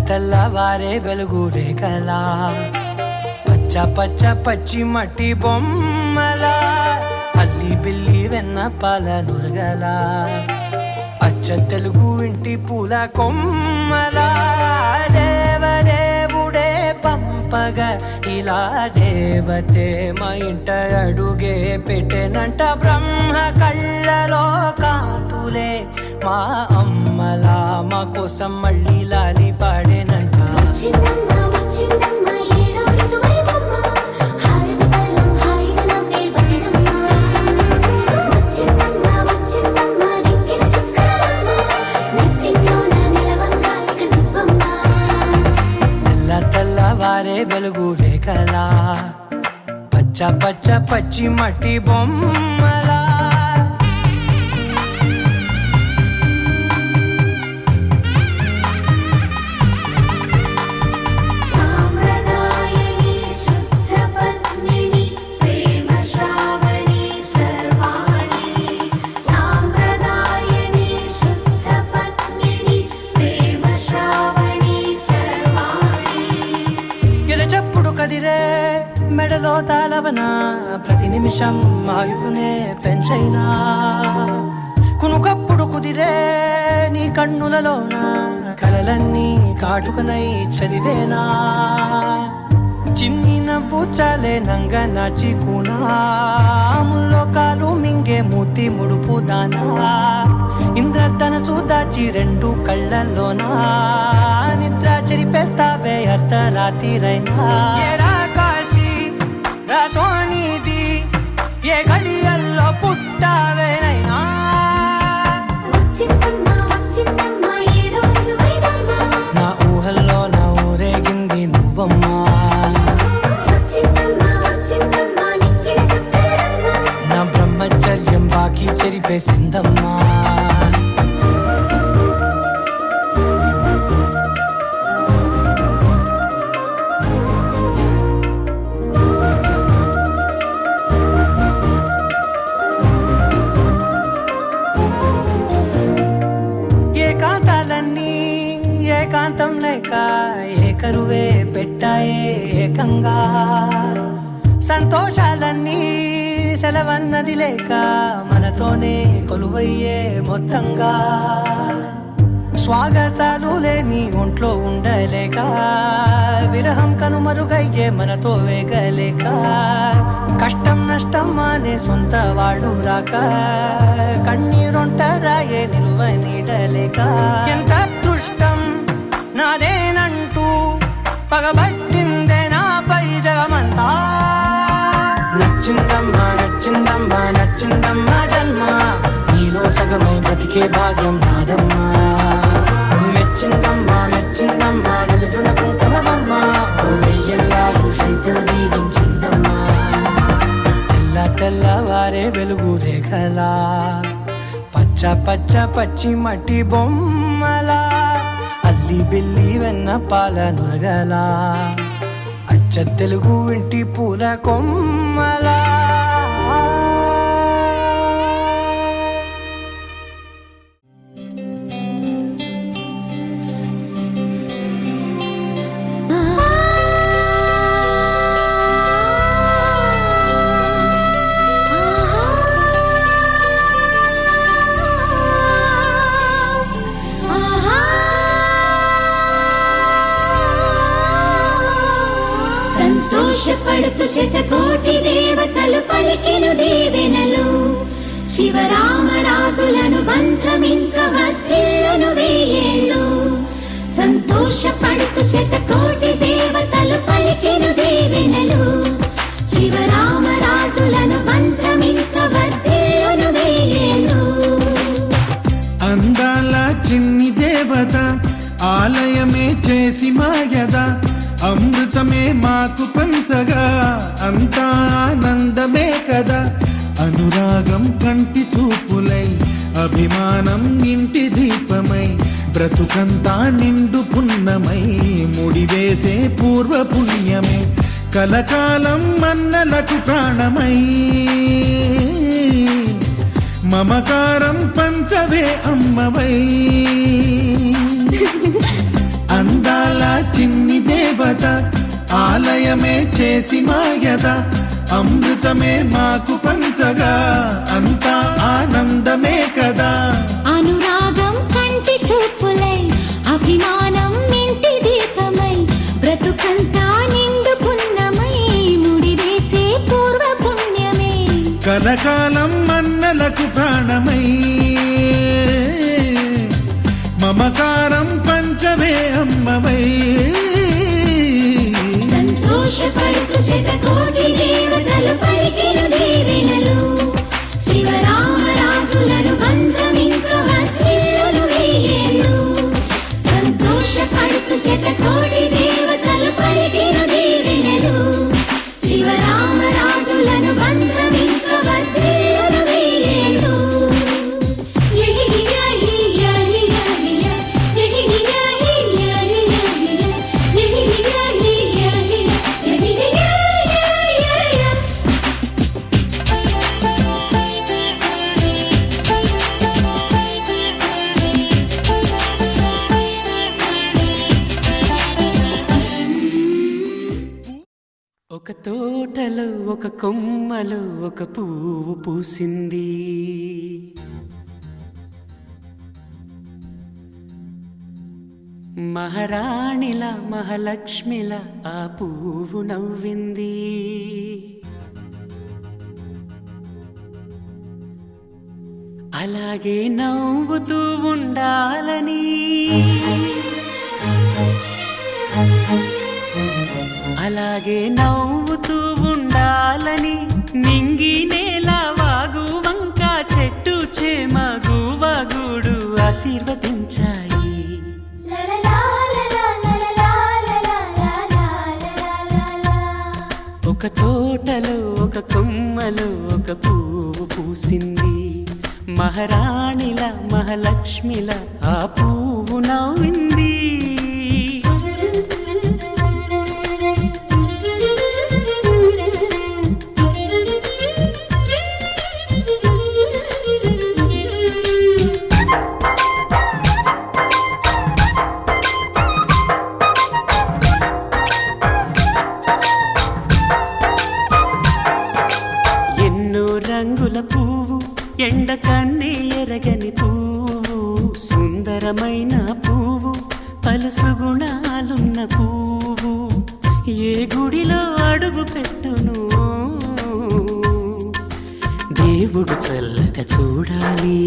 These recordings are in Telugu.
తెల్లవారే వెలుగు రేఖలా పచ్చ పచ్చ పచ్చి మట్టి బొమ్మలా అల్లి బిల్లి వెన్న పాల నురగలా అచ్చ తెలుగు ఇంటి పూల కొమ్మలా దేవదేవుడే పంపగ ఇలా దేవతే మా ఇంట అడుగే పెట్టెనంట బ్రహ్మ కళ్ళలో కాంతులే మా అమ్మలా మా కోసం మళ్ళీ లాలి పాడేనంట. తెల్లవారే వెలుగు రేఖలా పచ్చ పచ్చ పచ్చి మట్టి బొమ్మలా కదిరే మెడలో తాళవన ప్రతి నిమిషం ఆయుధునే పెంచైనా కునుకప్పుడు కుదిరే నీ కన్నులలోన కలలన్నీ కాటుకనై చదివేనా చిన్ని నవ్వు చాలే నంగ నాచి కూనాముల్లో కాలు మింగే మూతి ముడుపు దానా ఇంద్రధనసు దాచి రెండు కళ్ళల్లోనా నిద్ర చెరిపేస్తావే అర్ధరాత్రిరైనా ఏరా కాశీ రాసోనిది ఏ గడియల్లో పుట్టావేనైనా నా ఊహల్లో నా ఊరేగింది నువ్వమ్మా నా బ్రహ్మచర్యం బాకీ చెరిపేసిందమ్మా ఏకాంతం లేక ఏకరువే పెట్టాయే ఏకంగా సంతోషాలన్నీ సెలవన్నది లేక మనతోనే కొలువయ్యే మొత్తంగా స్వాగతాలు లేని ఒంట్లో ఉండలే కనుమరుగయ్యే మనతో వేగలేక కష్టం నష్టం అనే సొంత వాళ్ళు రాక కన్నీరొంటరాయే నిలువ నీడలేక ఎంత అదృష్టం నాదేనంటూ పగబట్టిందే నాపై జగమంతా నచ్చిందమ్మా నచ్చిందమ్మా నచ్చిందమ్మా జన్మ నీలో సగమై బ్రతికే భాగ్యం నాదమ్మా మెచ్చిందమ్మా మెచ్చిందమ్మా నిలుచున కుంకుమమ్మా వెయ్యల్లాగు శిల్పులు దీవించిందమ్మా తెల్ల తెల్లవారే వెలుగు రేఖలా పచ్చ పచ్చ పచ్చి మట్టి బొమ్మలా అల్లి బిల్లి వెన్న పాల నురగలా అచ్చ తెలుగు ఇంటి పూల కొమ్మలా సంతోషపడుతు శతకోటి దేవతలు పలికెను దీవెనలు శివరామరాజులను బంధమింక వర్ధిల్లును వేయేళ్ళు సంతోషపడుతు శతకోటి దేవతలు పలికెను దీవెనలు శివరామరాజులను బంధమింక వర్ధిల్లును వేయేళ్ళు అందాల చిన్ని దేవత ఆలయమే చేసి మాయద అమృతమే మాకు పంచగా అంతా ఆనందమే కదా అనురాగం కంటి చూపులై అభిమానం ఇంటి దీపమై బ్రతుకంతా నిండు పున్నమై ముడివేసే పూర్వ పుణ్యమే కలకాలం మన్నలకు ప్రాణమై మమకారం పంచవే అమ్మవై అందాల చిన్ని దేవత ఆలయమే చేసి మాయద అమృతమే మాకు పంచగా అంతా ఆనందమే కదా అనురాగం కంటి చూపులై అభిమానం ఇంటి దీపమై బ్రతుకంతా నిండు పున్నమై ముడివేసే పూర్వ పుణ్యమే కలకాలం మన్నలకు ప్రాణమై మమకారం పంచవే అమ్మవై సంతోషపడుతు శతకోటి దేవతలు పలికెను దీవెనలు శివరామరాజులను బంధమింక వర్ధిల్లును వేయేళ్ళు సంతోషపడుతు శతకోటి దేవతలు పలికెను దీవెనలు శివరామరాజులను బంధమింక వర్ధిల్లును వేయేళ్ళు ఒక తోటలో ఒక కొమ్మలో ఒక పువ్వు పూసింది మహారాణిల మహాలక్ష్మిల ఆ పువ్వు నవ్వింది అలాగే నవ్వుతూ ఉండాలని అలాగే నవ్వుతూ ఉండాలని నింగి నేల వాగు వంక చెట్టు చేమ గువగుడు ఆశీర్వదించాయి ఒక తోటలో ఒక కొమ్మలో ఒక పువ్వు పూసింది మహారాణిల మహాలక్ష్మిల ఆ పువ్వు నవ్వింది రంగుల పువ్వు ఎండ కన్నే ఎరగని పువ్వు సుందరమైన పువ్వు పలుసు గుణాలున్న పువ్వు ఏ గుడిలో అడుగు పెట్టును దేవుడు చల్లగా చూడాలి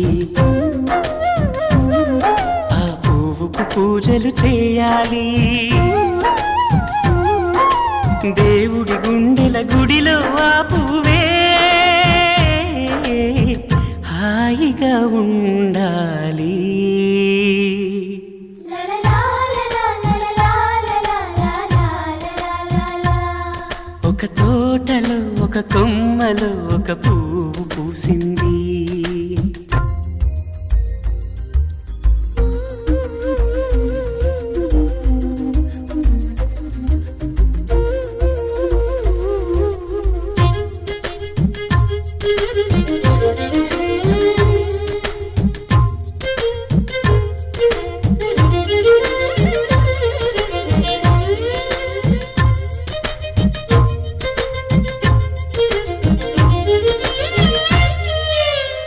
ఆ పువ్వుకు పూజలు చేయాలి దేవుడి గుండెల గుడిలో ఆ పువ్వే హాయిగా ఉండాలి ఒక తోటలో ఒక కొమ్మలో ఒక పువ్వు పూసింది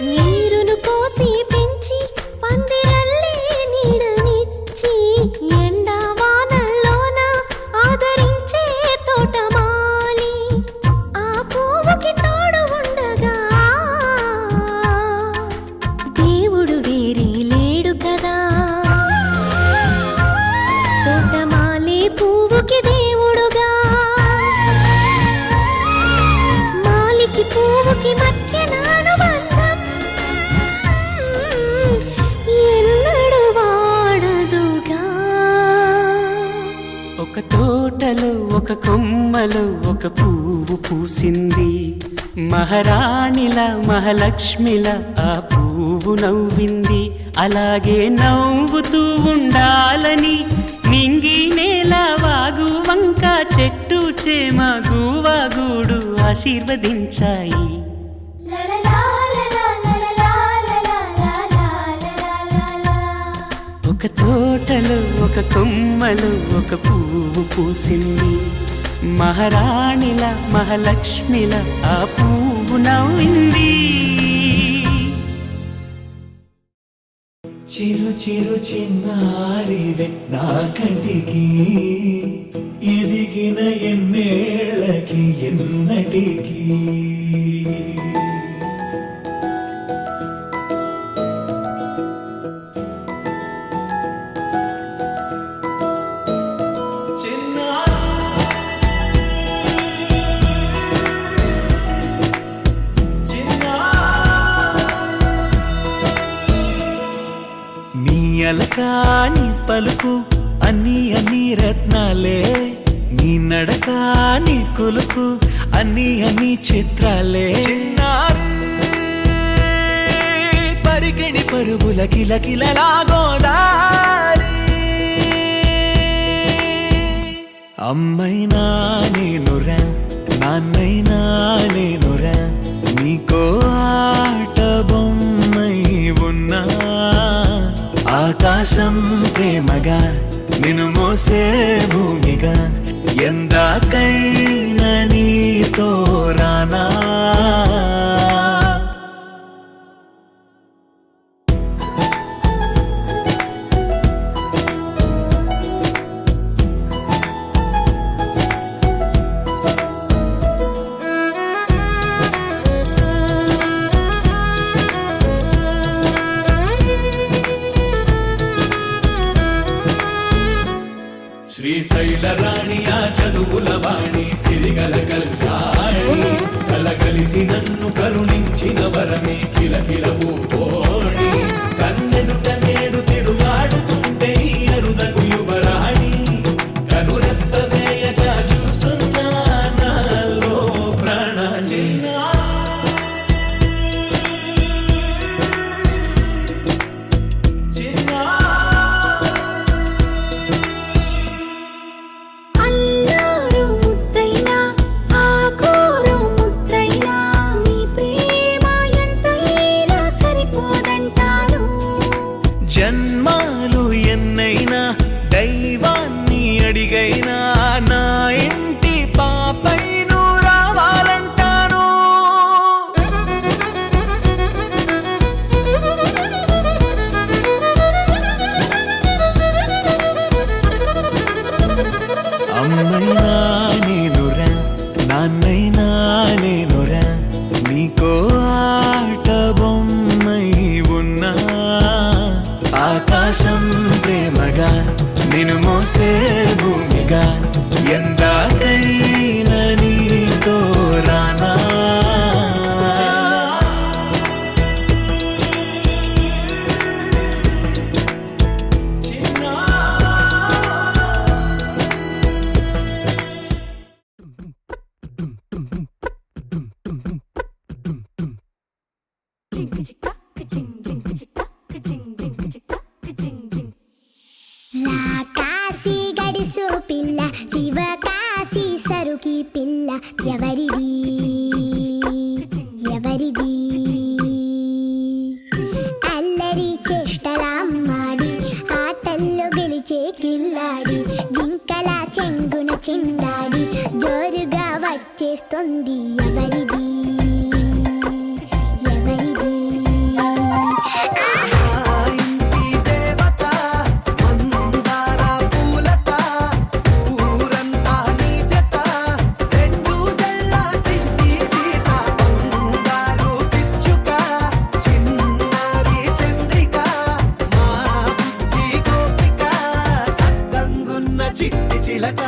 నీరును పోసి పెంచి పందిరల్లే నీడనిచ్చి ఎండా వానల్లోన ఆదరించే తోటమాలి ఆ పువ్వుకి తోడు ఉండగా దేవుడు వేరే లేడు కదా తోటమాలి పువ్వుకి దేవుడుగా మాలికి పువ్వుకి మధ్య అనుబంధం ఎన్నడు వాడదుగా ఒక తోటలో ఒక కొమ్మలో ఒక పువ్వు పూసింది మహారాణిల మహాలక్ష్మిల ఆ పువ్వు నవ్వింది అలాగే నవ్వుతూ ఉండాలని నింగి నేల వాగు వంక చెట్టు చేమ గువాగూడు ఆశీర్వదించాయి ఒక తోటలో ఒక కొమ్మలో ఒక పువ్వు పూసింది మహారాణిల మహాలక్ష్మిల ఆ పువ్వు నవ్వింది చిరు చిరు చిన్నారివే నా కంటికి ఎదిగిన ఎన్నేళ్ళకి ఎన్నటికి అలకాని పలుకు అన్ని అన్ని రత్నాలే నీ నడక నీ కులుకు అన్ని అన్ని చిత్రాలే చిన్నారు పరికిణి పరుగుల కిలకిలలాగోదారి అమ్మైనా నేనురా నాన్నైనా నేనురా నీకో ఆట బొమ్మై ఉన్నా ఆకాశం ప్రేమగా నిన్ను మోసే భూమిగా ఎందాకైనా నీతో రానా శ్రీశైల రాణి ఆ చదువుల వాణి సిరిగల కళ్యాణి కలగలిసి నన్ను కరుణించిన వరమే కిలకిల పూకోణి కన్నెదుట నేడు తిరుగాడుతుంటే ఈ అరుదకు యువరాణి కనురెప్ప వేయక చూస్తున్నా నాలో ప్రాణ చిన్న జన్మాలు ఎన్నైనా దైవాన్ని అడిగైనా నా ఇంటి పాపై నువ్వు రావాలంటాను అమ్మైనా మోసే భూమిగా ఎందాకైనా నీతో రానా కాశీ గడిసు పిల్ల శివ కాశీ సరుకి పిల్ల ఎవరిది ఎవరిది అల్లరి చేష్టలామ్మాడి ఆటల్లో గెలిచే కిల్లాడి జింకల చెంగున చిందాడి జోరుగా వచ్చేస్తుంది ఎవరిది ఎవరిది చిట్టి చిలక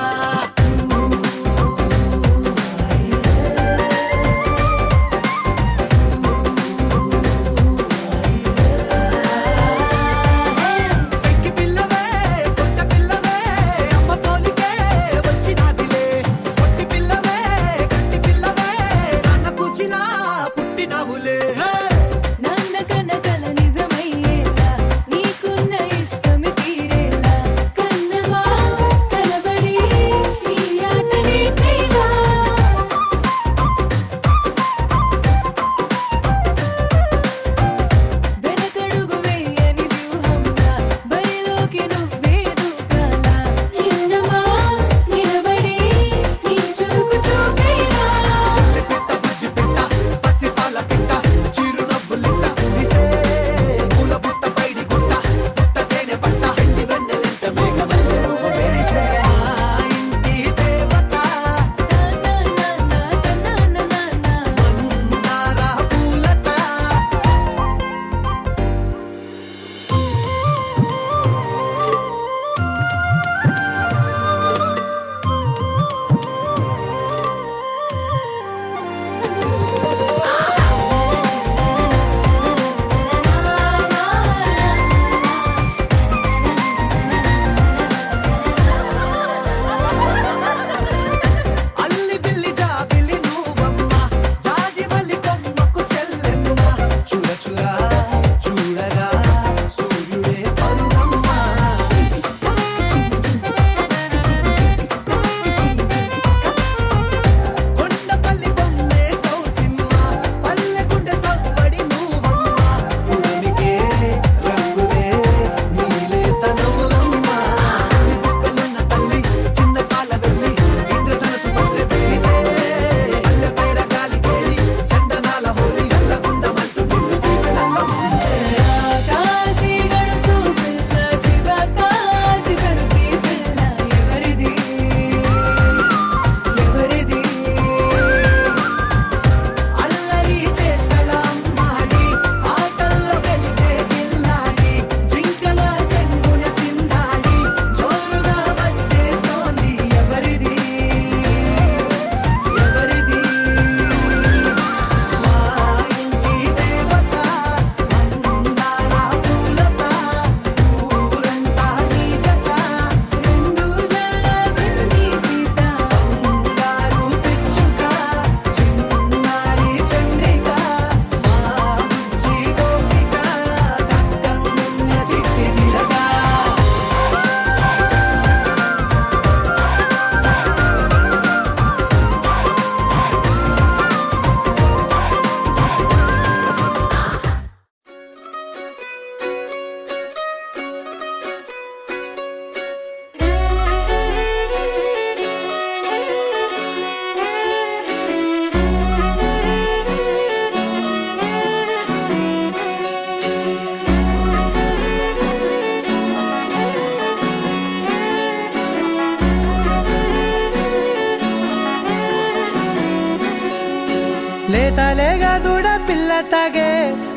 లేతలేగా దూడ పిల్ల తాగే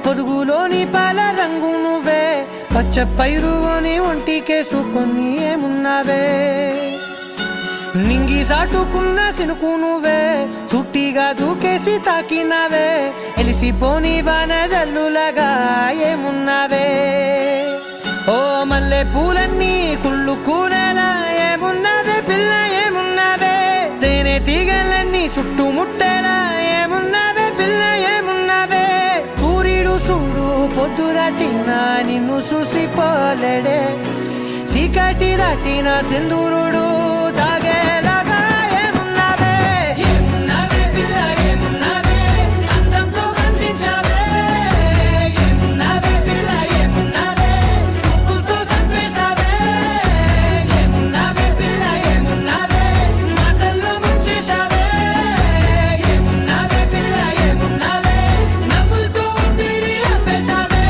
పొదుగులోని పాల రంగు నువ్వే పచ్చ పైరుని ఒంటికేసుకొని ఏమున్నావే నింగి సాటుకున్న సినుకు నువ్వే చుట్టిగా దూకేసి తాకినావే ఎలిసిపోని వాన జల్లులగా ఏమున్నావే ఓ మల్లె పూలన్నీ కుళ్ళు కూరలా ఏమున్నావే పిల్ల ఏమున్నావే తేనె తీగలన్నీ చుట్టుముట్టేలా ఏమున్నావే పిల్ల ఏమున్నావే సూర్యుడు చూడు పొద్దురాటిన నిన్ను చూసిపోలేడే చీకటి దాటిన సింధూరుడు తాగేలాగా ఏమున్నావే ఏమున్నావే పిల్ల ఏమున్నావే అందంతో కనిపించావే ఏమున్నావే పిల్ల ఏమున్నావే సుక్కుతో సంపేశావే ఏమున్నావే పిల్ల ఏమున్నావే మాటల్లో ముంచేశావే ఏమున్నావే పిల్ల ఏమున్నావే నవ్వులతో ఊపిరి ఆపేశావే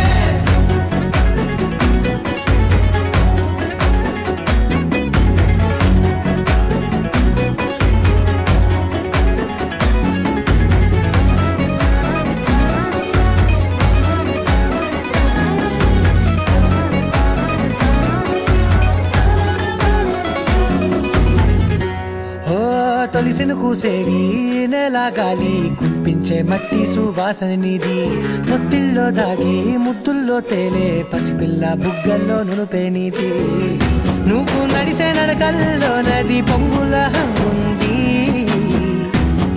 తొలిసిన కూసేరి నెల గాలి కుప్పించే మట్టి సువాసన నిధి ముత్తిల్లో దాగి ముద్దుల్లో తేలే పసిపిల్ల బుగ్గల్లో నునుపే నీది నువ్వు నడిసే నడకల్లో నది పొంగుల హంగుంది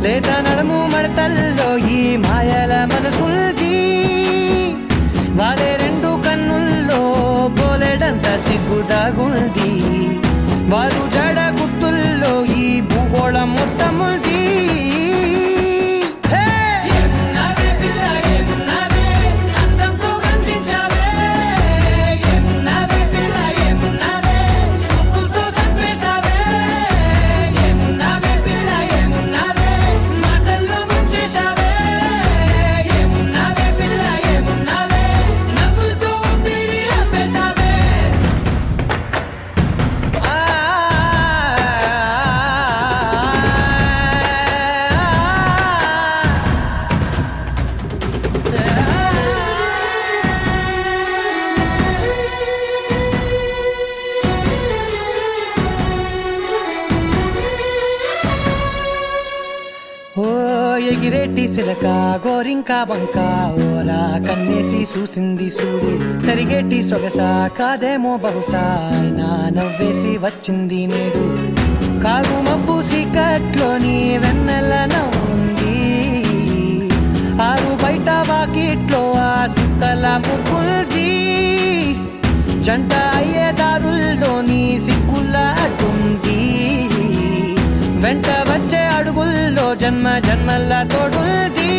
లేదా నడుము మడతల్లో ఈ మాయల మనసుంది వాలే రెండు కన్నుల్లో బోలెడంత సిగ్గుదాగుంది వారు జడ గుత్తుల్లో ఈ భూగోళం మొత్తముంది ఏమున్నావే పిల్ల ఏమున్నావే అందంతో కనిపించావే ఏమున్నావే పిల్ల ఏమున్నావే సుక్కుతో సంపేశావే ఏమున్నావే పిల్ల ఏమున్నావే మాటల్లో ముంచేశావే ఏమున్నావే పిల్ల ఏమున్నావే నవ్వులతో ఊపిరి ఆపేశావే ఓ ఎగిరేటి సిలక గోరింకా బంక ఓరా కన్నేసి చూసింది చూడు తరిగేటి సొగస కాదేమో బహుశా అయినా నవ్వేసి వచ్చింది నేడు కాగు మబ్బు సీకట్లోని వెన్నెల నవ్వుంది ఆరు బయట వాకిట్లో ఆ సుక్కల ముగ్గుల్ది జంట అయ్యే దారుల్లోని సిగ్గుల అడ్డుంది వెంట వచ్చే అడుగుల్లో జన్మ జన్మల తోడుంది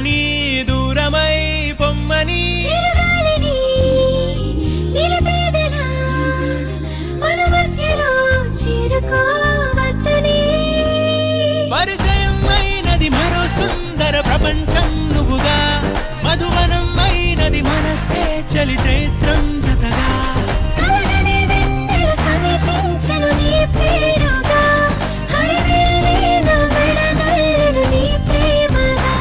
కానీ దూరమై పొమ్మని చిరుగాలిని నిలిపేదెలా మన మధ్యలో చేరుకోవద్దని పరిచయం అయినది మరో సుందర ప్రపంచం నువ్వుగా మధువనం అయినది మనసే చలి చైత్రం జతగా కలగనే వెన్నెల సమీపించను నీ పేరుగా హరివేలే నా మెడనల్లను నీ ప్రేమగా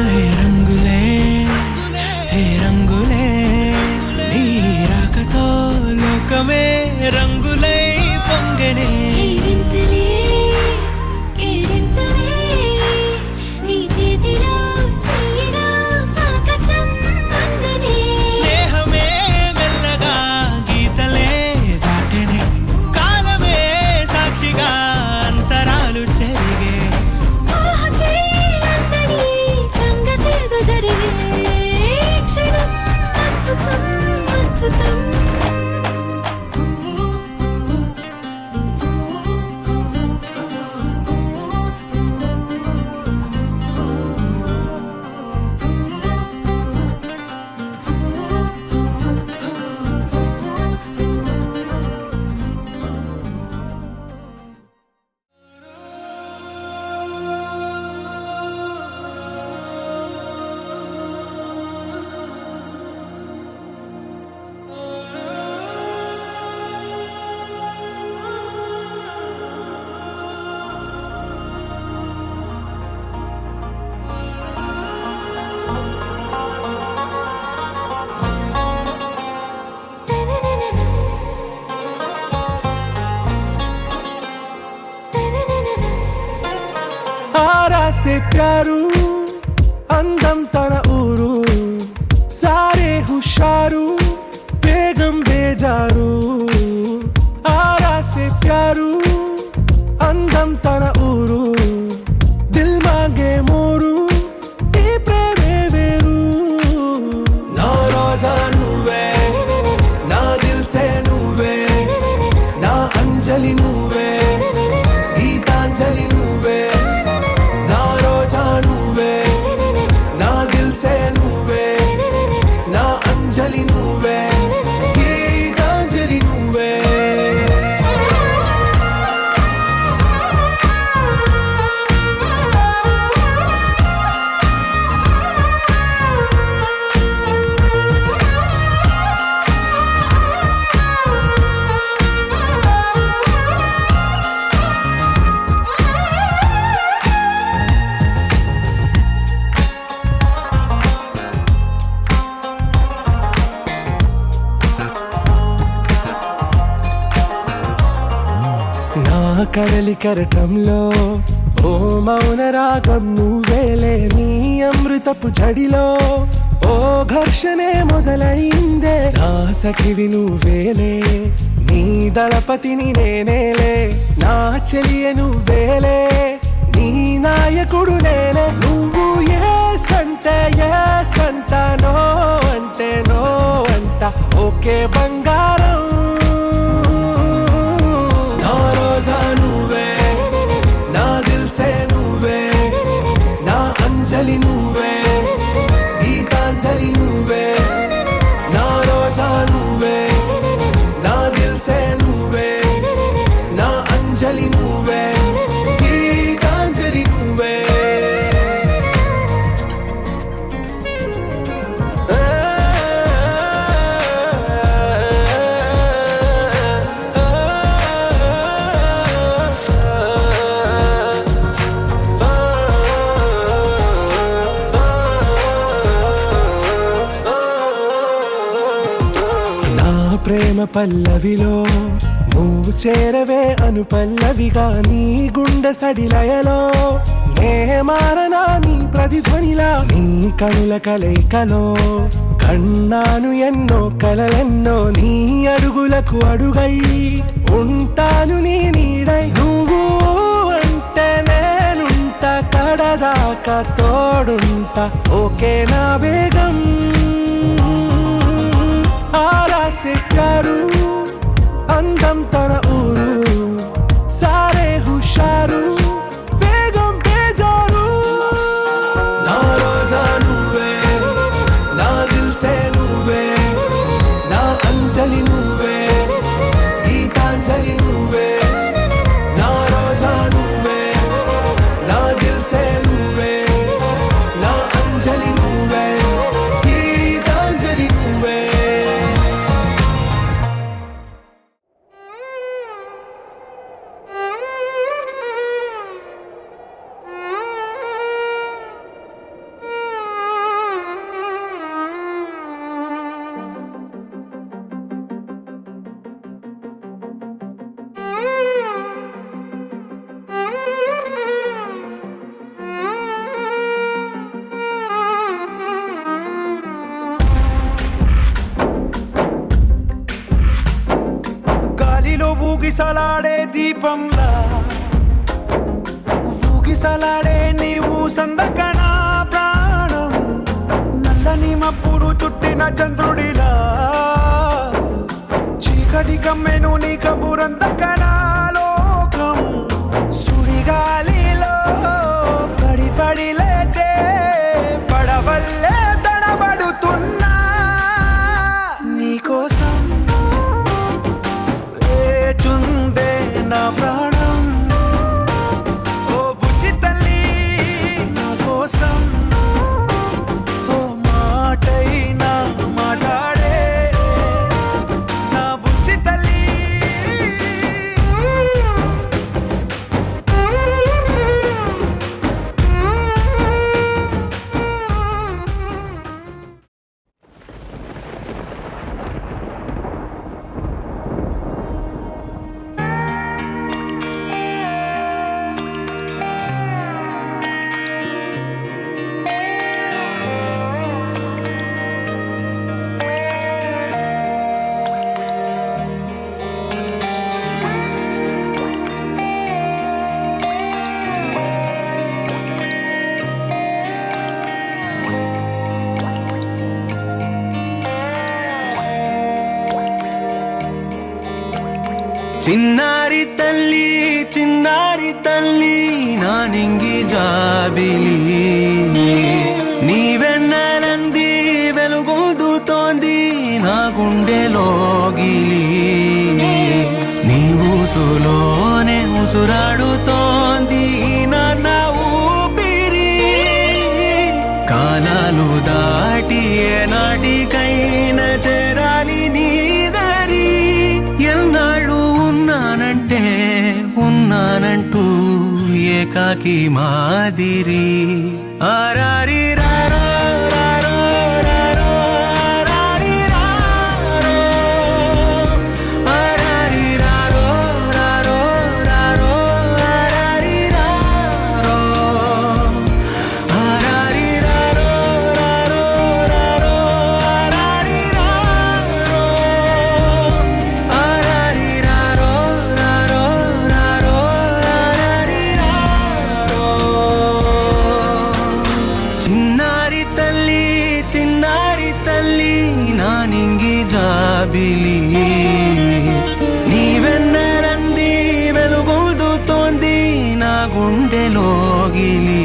హే రంగులే హే రంగులే నీ రాకతో లోకమే రంగులై పొంగనే కేరింతలే కేరింతలే నీ చేతిలో చెయ్యినా ఆకాశం అందనే స్నేహమే మెల్లగా గీతలే దాటెనే కాలమే సాక్షిగా అంతరాలు చెరిగే ఊహకే అందని సంగతేదో జరిగే క్షణం అద్భుతం అద్భుతం आरा से प्यारू అందం తన ఊరు సారే హుషారు బేగం బేజారు ఆరా సే ప్యారు అందం తన ఊరు దిల్ మాంగే మోరు ఈ ప్రేమే వేరు నా రోజా నువ్వే నా దిల్ సే నువ్వే నా అంజలి నువ్వే గీతాంజలి నువ్వే నా రోజా నువ్వే నా దిల్ సే నువ్వే నా అంజలి నువ్వే గీతాంజలి నువ్వే నా కడలి కెరటంలో ఓ మౌన రాగం నువ్వేలే నీ అమృతపు జడిలో ఓ ఘర్షణే మొదలైందే నా సఖివి నువ్వేలే నీ దళపతిని నేనేలే నా చెలియ నువ్వేలే నీ నాయకుడు నేనే నువ్వు ఏ సంట నో అంటే నో అంట ఓకే బంగారం నా రోజా నువ్వే నా దిల్ సే నువ్వే నా అంజలి నువ్వే గీతాంజలి నువ్వే నా రోజా నువ్వే నా దిల్ సే నువ్వే నా అంజలి నువ్వే గీతాంజలి నువ్వే ప్రేమ పల్లవిలో నువ్వు చేరవే అను పల్లవిగా నీ గుండె సడిలయలో నే మారనా నీ ప్రతిధ్వనిలా నీ కనుల కలయికలో కన్నాను ఎన్నో కలలెన్నో నీ అడుగులకు అడుగై ఉంటాను నీ నీడై నువ్వు అంటే నేనుంట దాకా తోడుంటా ఓకే నా బేగం ఆరాసే ప్యారు అందం తన ఊరు సారే హుషారు బేగం బేజారు నా రోజా నువ్వే నా దిల్ సే నువ్వే నా అంజలి నువ్వే గీతాంజలి నువ్వే నా రోజా నువ్వే నా దిల్ సే నువ్వే నా అంజలి నువ్వే గీతాంజలి నువ్వే గాలిలో ఊగిసలాడే దీపంలా ఊగిసలాడే నీవు సందకనా ప్రాణం నల్లని మప్పుడు చుట్టిన చంద్రుడిలా చీకటి కమ్మెను నీ కబురందకనా లోకం సుడిగాలిలో పడి పడి లేచే పడవల్లే తడబడుతున్నా నీకోసం చుందే నా ప్రాణం ఓ బుజ్జి తల్లి నా కోసం ఓ మాటైనా మాట్లాడే నా బుజ్జి తల్లి చిన్నారి తల్లి నా నింగి జాబిలి నీవెన్నెలంది వెలుగొందుతోంది నా గుండెలోగిలి నీ ఊసులోనే ఉసురాడుతోంది నా ఊపిరి కాలాలు దాటి ఏనాటికైనా చేరాలి నీ దరి ఎన్నాళ్ళు ఉన్నానంటూ ఏకాకి మాదిరి ఆరారి రారో రారో రారో ఆరారి రారో ఆరారి రారో రారో రారో ఆరారి రారో ఆరారి రారో రారో రారో ఆరారి రారో ఆరారి రారో రారో రారో ఆరారి రారో చిన్నారి తల్లి నా నింగి జాబిలి నీవెన్నెలంది వెలుగొందుతోంది నా గుండెలోగిలి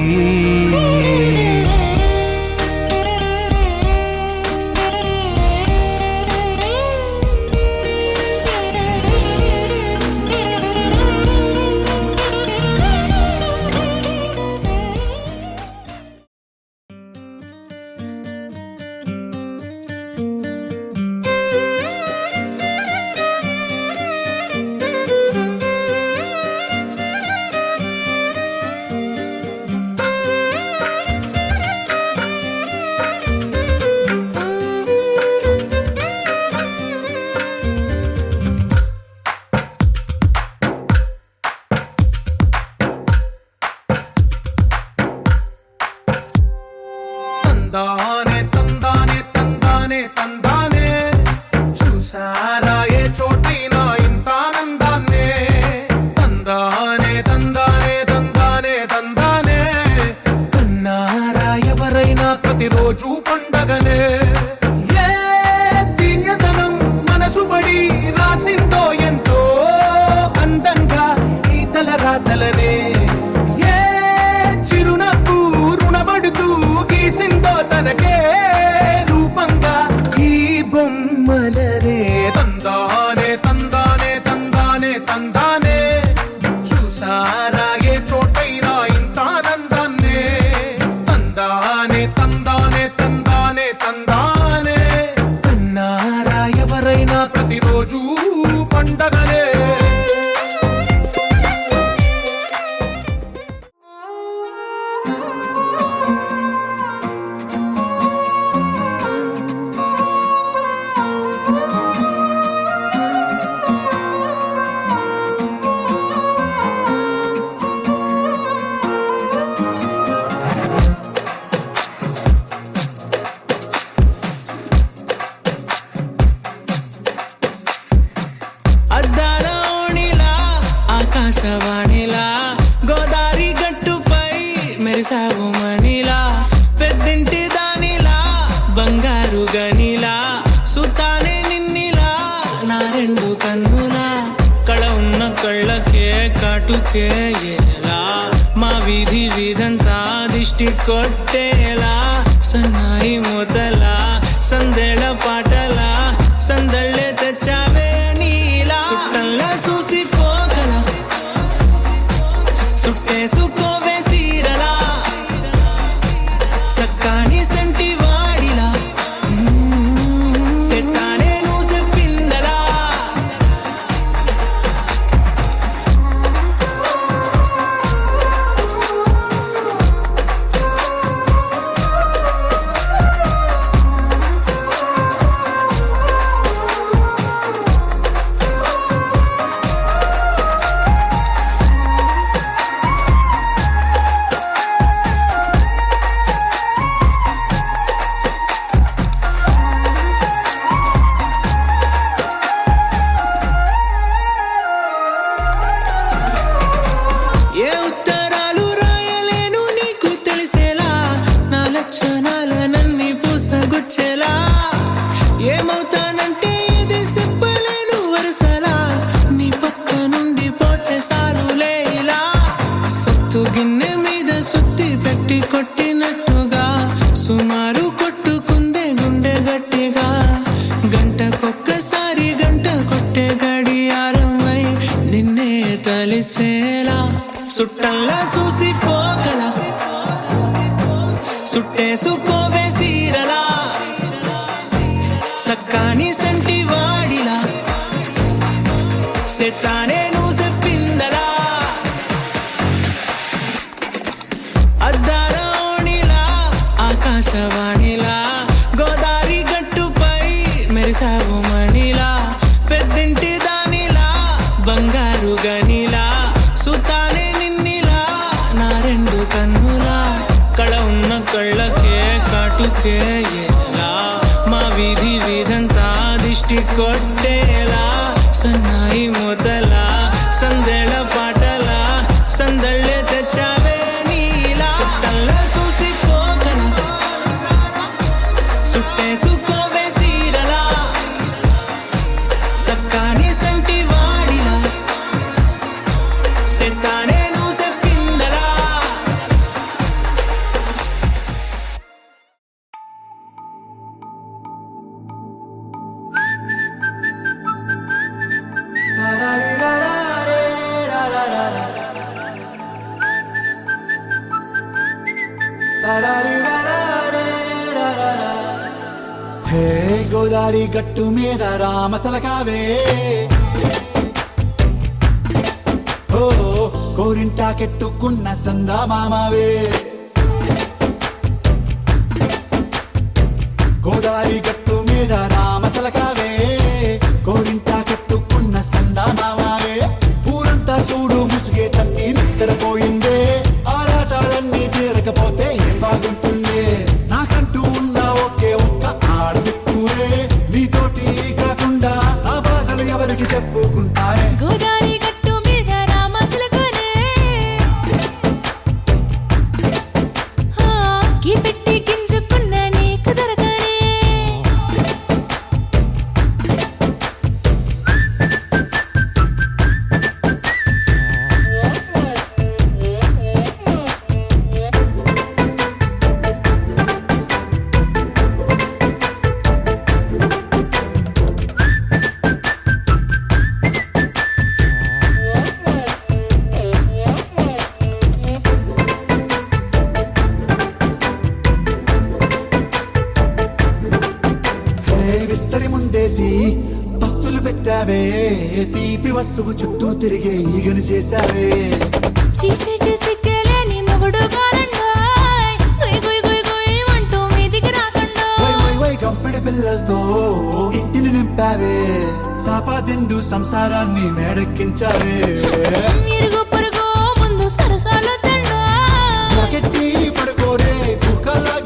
కళ్ళకే కాటుకే ఎలా మా వీధి వీధంతా దిష్టి కొట్టేలా సన్నాయి మూతలా సందేళ పాటలా సందళ్ళే తెచ్చావే నీలా సుట్టల్లా చూసిపోగల సుట్టేసుకోవే సీరలా సక్కాని సంటి వాడిలా సెత్తానే నువ్వు చెప్పిందలా ఏ ఉత్తరాలు రాయలేను నీకు తెలిసేలా నా లక్షణాలనన్నీ పూసగుచ్చేలా ఏమవుతానంటే ఇది చెప్పలేను వరుసలా నీ పక్క నుండి పోతే సారులే ఇలా సత్తు గిన్నె మీద సుత్తి పెట్టి కొట్టినట్టుగా సుమారు కొట్టుకుందే గుండె గట్టిగా గంటకొక్కసారి గంట కొట్టే గడియారమై నిన్నే తలిసేలా సుట్టల్లా చూసిపోగల సుట్టేసుకోవే సీరలా సక్కాని సంటి వాడిలా సెత్తానే నువ్వు చెప్పిందలా అద్దాల ఓణిలా ఆకాశవాణిలా గోదావరి గట్టుపై మెరిసావు మణిలా పెద్దింటి దానిలా బంగారు గనిలా సుతానే నిన్నిలా నా రెండు కన్నులా కళ ఉన్న కళ్ళకే కాటుకే ఎలా మా వీధి వీధంతా దిష్టి కొట్టేలా సన్నాయి మూతలా సందేళ పాటలా సందళ్ళే తెచ్చావే నీలా సుట్టల్లా చూసిపోగల సుట్టేసుకోవే సీరలా సక్కాని సంటి వాడిలా సెత్తానే నువ్వు చెప్పిందలా హే గోదారి గట్టు మీద రామసలకావే ఓ కోరింటా కెట్టుకున్న సందా మామావే గోదారి గట్టు మీద రామసలకావే కోరింటా కెట్టుకున్న సందా మామావే ఊరంతా చూడు ముసుగే తన్ని నిద్రపోయిందే ఆరాటాలన్నీ తీరకపోతే ఏం బాగుంటుంది నాకంటూ ఉన్న ఒకే ఒక్క ఆడదిక్కురే నీతోటి కాకుండా నా బాధలు ఎవరికి చెప్పుకుంటారే గోదారి గట్టు మీద రామసులకనే కీ పెట్టి గింజుకున్న నీకు దొరకనే విస్తరి ముందేసి పస్తులు పెట్టావే తీపి వస్తువు చుట్టూ తిరిగే ఈగను చేశావే చీచి సిగ్గలేని మొగుడు కాలండాయ్ గుయ్ గుయ్ గుయ్ గుయ్ అంటూ మీదికి రాకుండా వై గంపెడి పిల్లలతో ఇంటిని నింపావే సాపాదిండు సంసారాన్ని మేడెక్కించావే ఇరుగు పొరుగు ముందు సరసాలు తండా పడుకోరే భూకల్లా